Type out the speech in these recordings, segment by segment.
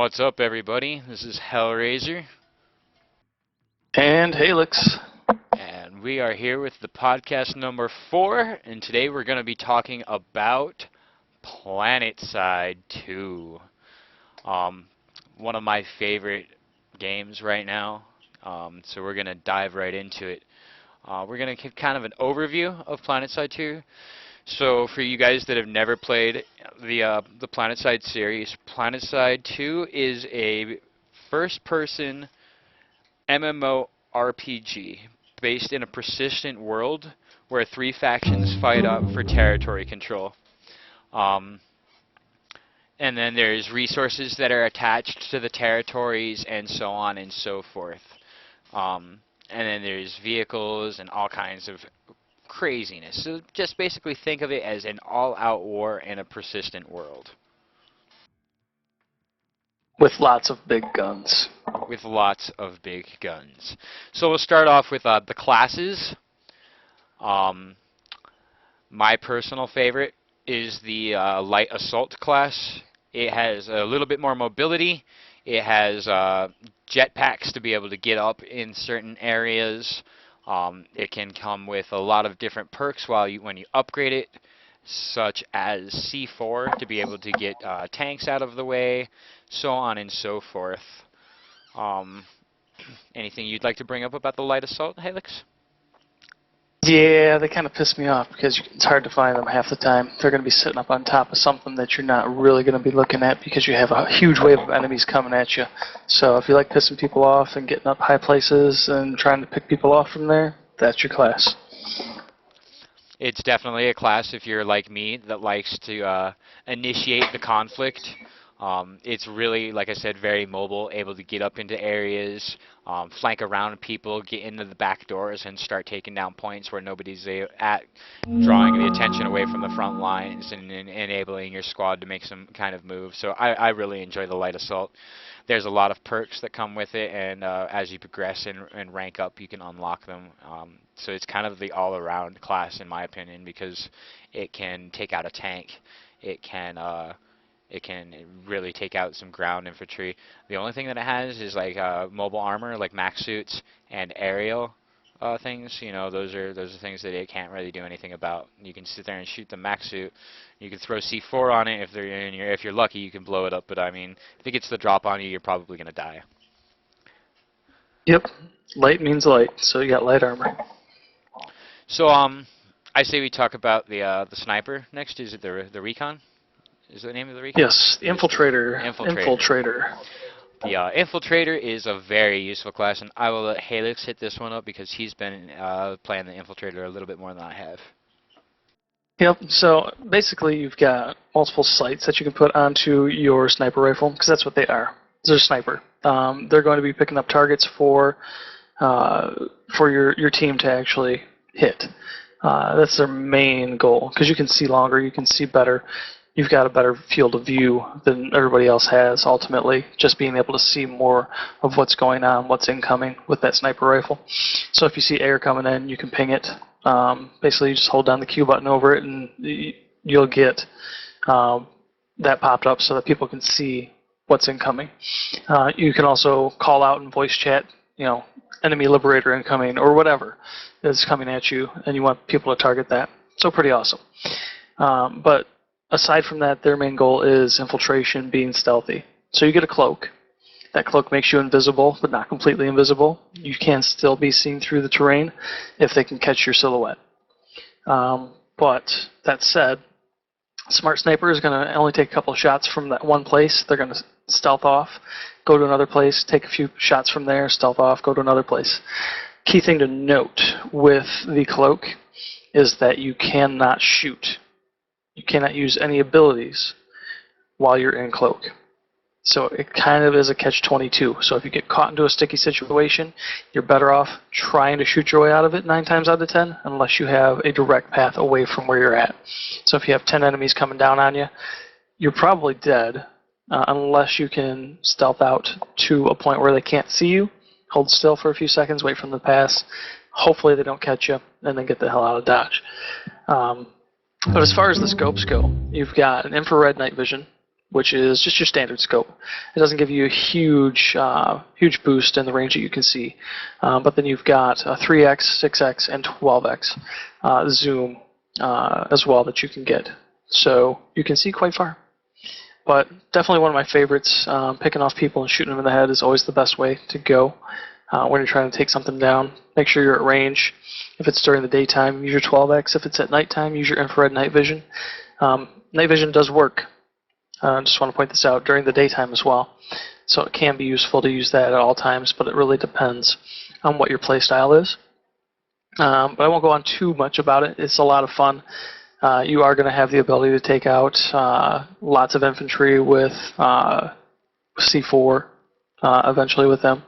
What's up, everybody? This is HellRazor, And Halex. and we are here with the podcast number 4, and today we're going to be talking about Planetside 2. One of my favorite games right now, so we're going to dive right into it. We're going to give kind of an overview of Planetside 2. So for you guys that have never played the Planetside series, Planetside 2 is a first-person MMORPG based in a persistent world where 3 factions fight up for territory control. Um, and then there's resources that are attached to the territories and so on and so forth. And then there's vehicles and all kinds of craziness. So just basically think of it as an all-out war in a persistent world. With lots of big guns. With lots of big guns. So we'll start off with the classes. My personal favorite is the Light Assault class. It has a little bit more mobility. It has jetpacks to be able to get up in certain areas. It can come with a lot of different perks when you upgrade it, such as C4 to be able to get tanks out of the way, so on and so forth. Anything you'd like to bring up about the Light Assault, Halex? Yeah, they kind of piss me off because it's hard to find them half the time. They're going to be sitting up on top of something that you're not really going to be looking at because you have a huge wave of enemies coming at you. So if you like pissing people off and getting up high places and trying to pick people off from there, that's your class. It's definitely a class if you're like me that likes to initiate the conflict. It's really, like I said, very mobile, able to get up into areas, flank around people, get into the back doors, and start taking down points where nobody's at, drawing the attention away from the front lines and enabling your squad to make some kind of move. So I really enjoy the Light Assault. There's a lot of perks that come with it, and as you progress and rank up, you can unlock them. So it's kind of the all-around class, in my opinion, because it can take out a tank. It can really take out some ground infantry. The only thing that it has is like mobile armor, like mech suits and aerial things. You know, those are things that it can't really do anything about. You can sit there and shoot the mech suit. You can throw C4 on it if you're lucky, you can blow it up. But I mean, if it gets the drop on you, you're probably gonna die. Yep, light means light, so you got light armor. So I say we talk about the sniper next. Is it the recon? Is the name of the recon? Yes, the Infiltrator. Infiltrator. The Infiltrator is a very useful class, and I will let Halex hit this one up because he's been playing the Infiltrator a little bit more than I have. Yep, so basically you've got multiple sights that you can put onto your sniper rifle, because that's what they are. They're a sniper. They're going to be picking up targets for your team to actually hit. That's their main goal, because you can see longer, you can see better. You've got a better field of view than everybody else has, ultimately, just being able to see more of what's going on, what's incoming with that sniper rifle. So if you see air coming in, you can ping it. Basically, you just hold down the Q button over it, and you'll get that popped up so that people can see what's incoming. You can also call out and voice chat, enemy liberator incoming, or whatever is coming at you, and you want people to target that. So pretty awesome. But aside from that, their main goal is infiltration, being stealthy. So you get a cloak. That cloak makes you invisible, but not completely invisible. You can still be seen through the terrain if they can catch your silhouette. But that said, Smart Sniper is going to only take a couple of shots from that one place. They're going to stealth off, go to another place, take a few shots from there, stealth off, go to another place. Key thing to note with the cloak is that you cannot shoot. You cannot use any abilities while you're in cloak. So it kind of is a catch-22. So if you get caught into a sticky situation, you're better off trying to shoot your way out of it 9 times out of 10, unless you have a direct path away from where you're at. So if you have 10 enemies coming down on you, you're probably dead, unless you can stealth out to a point where they can't see you, hold still for a few seconds, wait for them to pass. Hopefully they don't catch you, and then get the hell out of Dodge. But as far as the scopes go, you've got an infrared night vision, which is just your standard scope. It doesn't give you a huge boost in the range that you can see. But then you've got a 3x, 6x, and 12x zoom as well that you can get. So you can see quite far. But definitely one of my favorites. Picking off people and shooting them in the head is always the best way to go when you're trying to take something down. Make sure you're at range. If it's during the daytime, use your 12x. If it's at nighttime, use your infrared night vision. Night vision does work. I just want to point this out during the daytime as well. So it can be useful to use that at all times, but it really depends on what your playstyle is. But I won't go on too much about it. It's a lot of fun. You are going to have the ability to take out lots of infantry with C4 eventually with them,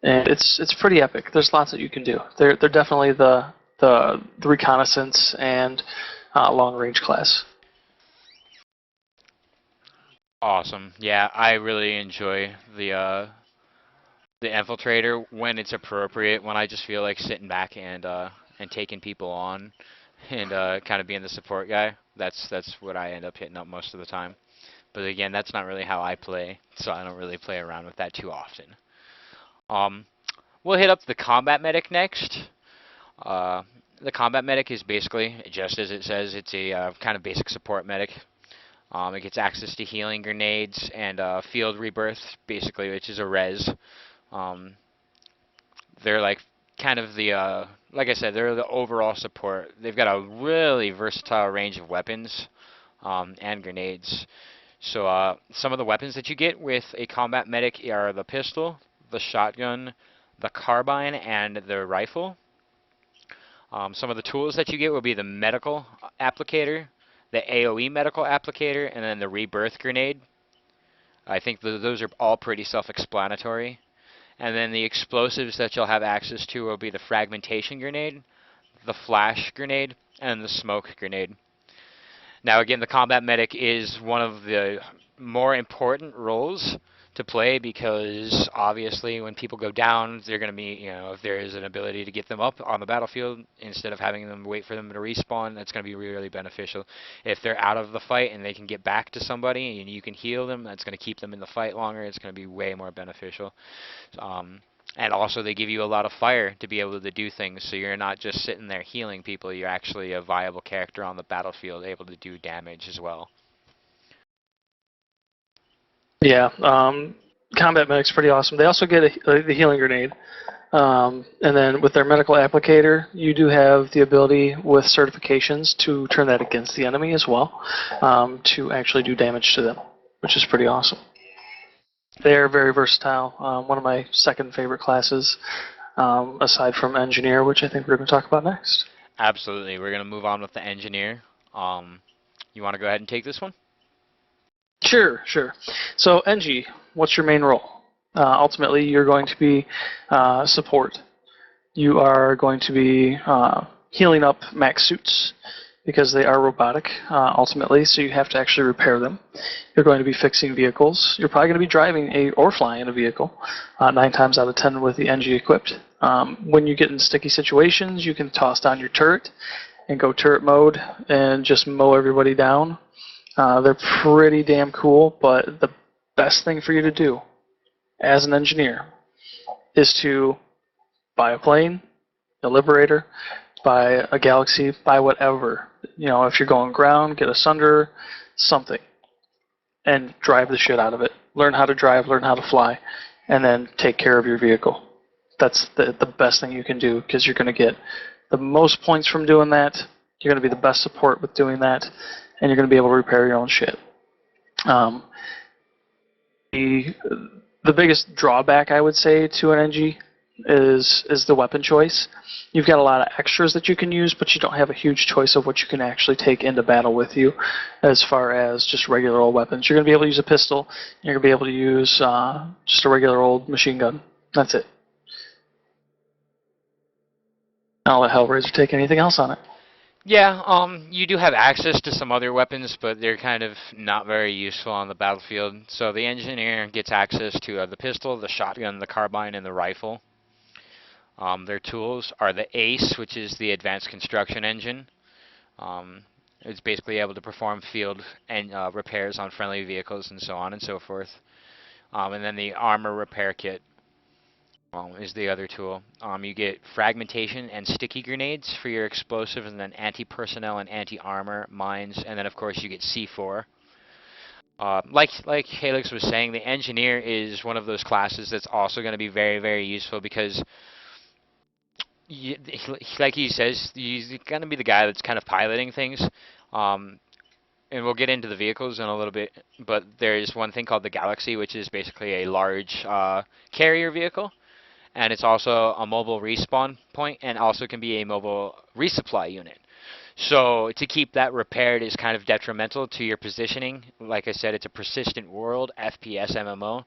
and it's pretty epic. There's lots that you can do. They're definitely the reconnaissance and long range class. Awesome. Yeah, I really enjoy the infiltrator when it's appropriate. When I just feel like sitting back and taking people on, and kind of being the support guy. That's what I end up hitting up most of the time. But again, that's not really how I play, so I don't really play around with that too often. Um, we'll hit up the combat medic next. Uh, the combat medic is basically, just as it says, it's a kind of basic support medic. It gets access to healing grenades and field rebirth, basically, which is a res. Um, they're like kind of the, like I said, they're the overall support. They've got a really versatile range of weapons and grenades. So some of the weapons that you get with a combat medic are the pistol, the shotgun, the carbine, and the rifle. Some of the tools that you get will be the medical applicator, the AoE medical applicator, and then the rebirth grenade. I think those are all pretty self-explanatory. And then the explosives that you'll have access to will be the fragmentation grenade, the flash grenade, and the smoke grenade. Now again, the combat medic is one of the more important roles to play because obviously when people go down, they're going to be, if there is an ability to get them up on the battlefield instead of having them wait for them to respawn, that's going to be really beneficial. If they're out of the fight and they can get back to somebody and you can heal them, that's going to keep them in the fight longer. It's going to be way more beneficial. And also they give you a lot of fire to be able to do things, so you're not just sitting there healing people, you're actually a viable character on the battlefield able to do damage as well. Yeah, combat medic's pretty awesome. They also get the healing grenade. And then with their medical applicator, you do have the ability with certifications to turn that against the enemy as well, to actually do damage to them, which is pretty awesome. They're very versatile. One of my second favorite classes, aside from engineer, which I think we're going to talk about next. Absolutely. We're going to move on with the engineer. You want to go ahead and take this one? Sure. So, Engie, what's your main role? Ultimately, you're going to be support. You are going to be healing up mech suits because they are robotic, ultimately, so you have to actually repair them. You're going to be fixing vehicles. You're probably going to be driving or flying a vehicle, 9 times out of 10 with the Engie equipped. When you get in sticky situations, you can toss down your turret and go turret mode and just mow everybody down. They're pretty damn cool, but the best thing for you to do as an engineer is to buy a plane, a Liberator, buy a Galaxy, buy whatever. If you're going ground, get a Sunderer, something, and drive the shit out of it. Learn how to drive, learn how to fly, and then take care of your vehicle. That's the best thing you can do because you're going to get the most points from doing that. You're going to be the best support with doing that, and you're going to be able to repair your own shit. The biggest drawback, I would say, to an NG is the weapon choice. You've got a lot of extras that you can use, but you don't have a huge choice of what you can actually take into battle with you as far as just regular old weapons. You're going to be able to use a pistol. You're going to be able to use just a regular old machine gun. That's it. I'll let HellRazor take anything else on it. Yeah, you do have access to some other weapons, but they're kind of not very useful on the battlefield. So the engineer gets access to the pistol, the shotgun, the carbine, and the rifle. Their tools are the ACE, which is the Advanced Construction Engine. It's basically able to perform field and repairs on friendly vehicles and so on and so forth. And then the armor repair kit is the other tool. You get fragmentation and sticky grenades for your explosives, and then anti-personnel and anti-armor mines, and then of course you get C4. Like Halex was saying, the engineer is one of those classes that's also going to be very, very useful because you, like he says, he's going to be the guy that's kind of piloting things. Um, and we'll get into the vehicles in a little bit, but there's one thing called the Galaxy, which is basically a large carrier vehicle, and it's also a mobile respawn point, and also can be a mobile resupply unit. So to keep that repaired is kind of detrimental to your positioning. Like I said, it's a persistent world, FPS MMO.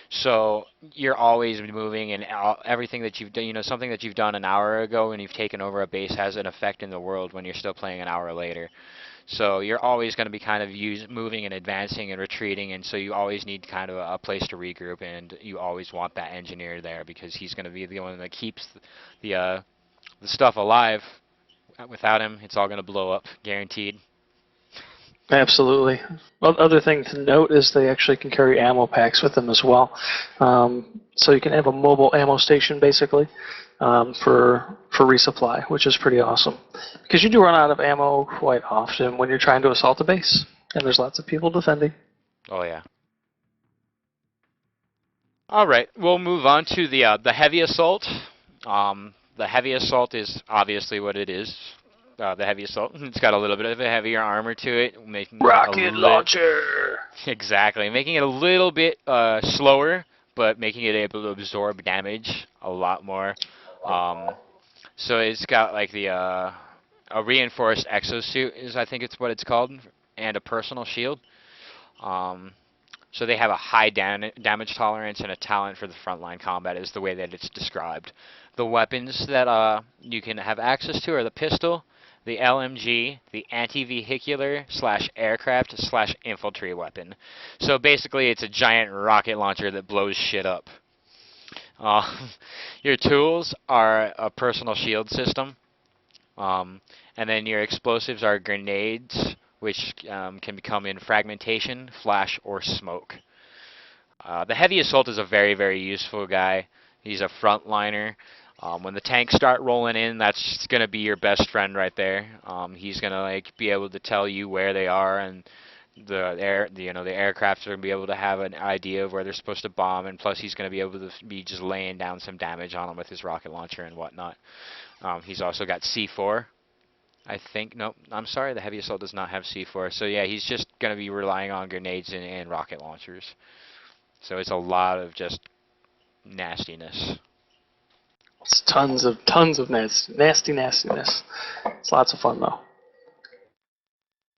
So you're always moving, and everything that you've done, something that you've done an hour ago and you've taken over a base has an effect in the world when you're still playing an hour later. So you're always going to be kind of moving and advancing and retreating, and so you always need kind of a place to regroup, and you always want that engineer there because he's going to be the one that keeps the stuff alive. Without him, it's all going to blow up, guaranteed. Absolutely. Other thing to note is they actually can carry ammo packs with them as well. So you can have a mobile ammo station basically for resupply, which is pretty awesome. Because you do run out of ammo quite often when you're trying to assault a base, and there's lots of people defending. Oh yeah. All right, we'll move on to the heavy assault. The heavy assault is obviously what it is. The heavy assault. It's got a little bit of a heavier armor to it, making it Rocket launcher! exactly, making it a little bit slower, but making it able to absorb damage a lot more. Um, so it's got like a reinforced exosuit is I think it's what it's called, and a personal shield. Um, so they have a high damage tolerance and a talent for the frontline combat is the way that it's described. The weapons that you can have access to are the pistol, the LMG, the anti-vehicular slash aircraft slash infantry weapon. So basically it's a giant rocket launcher that blows shit up. Uh, your tools are a personal shield system, and then your explosives are grenades, which can become in fragmentation, flash, or smoke. The heavy assault is a very, very useful guy. He's a frontliner. When the tanks start rolling in, that's going to be your best friend right there. He's going to be able to tell you where they are, and the aircraft are going to be able to have an idea of where they're supposed to bomb, and plus he's going to be able to be just laying down some damage on them with his rocket launcher and whatnot. He's also got C4. I think, nope, I'm sorry, the heavy assault does not have C4. So yeah, he's just going to be relying on grenades and rocket launchers. So it's a lot of just nastiness. It's tons of nastiness. It's lots of fun though.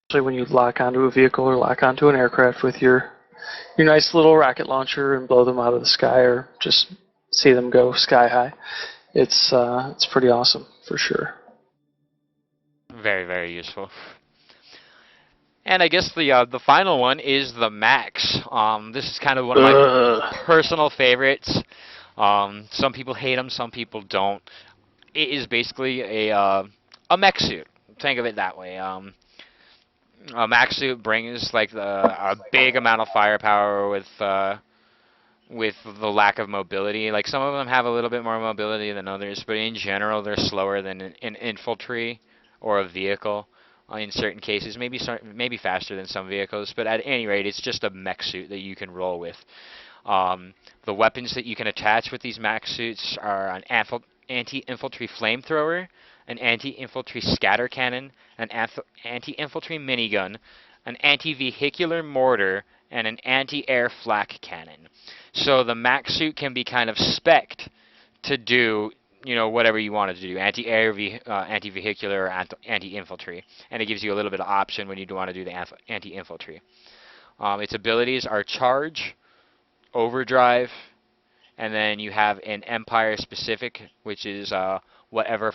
Especially when you lock onto a vehicle or lock onto an aircraft with your nice little rocket launcher and blow them out of the sky, or just see them go sky high. It's pretty awesome for sure. Very, very useful. And I guess the final one is the Max. This is kind of one of my personal favorites. Some people hate them, some people don't. It is basically a mech suit. Think of it that way. A mech suit brings a big amount of firepower with the lack of mobility. Like some of them have a little bit more mobility than others, but in general they're slower than an infantry or a vehicle. In certain cases, maybe faster than some vehicles, but at any rate, it's just a mech suit that you can roll with. The weapons that you can attach with these mech suits are an anti-infantry flamethrower, an anti-infantry scatter cannon, an anti-infantry minigun, an anti-vehicular mortar, and an anti-air flak cannon. So the mech suit can be kind of spec'd to do whatever you want it to do, anti-air, anti-vehicular, or anti-infantry, and it gives you a little bit of option when you do want to do the anti-infantry. Its abilities are charge, overdrive, and then you have an Empire specific, which is whatever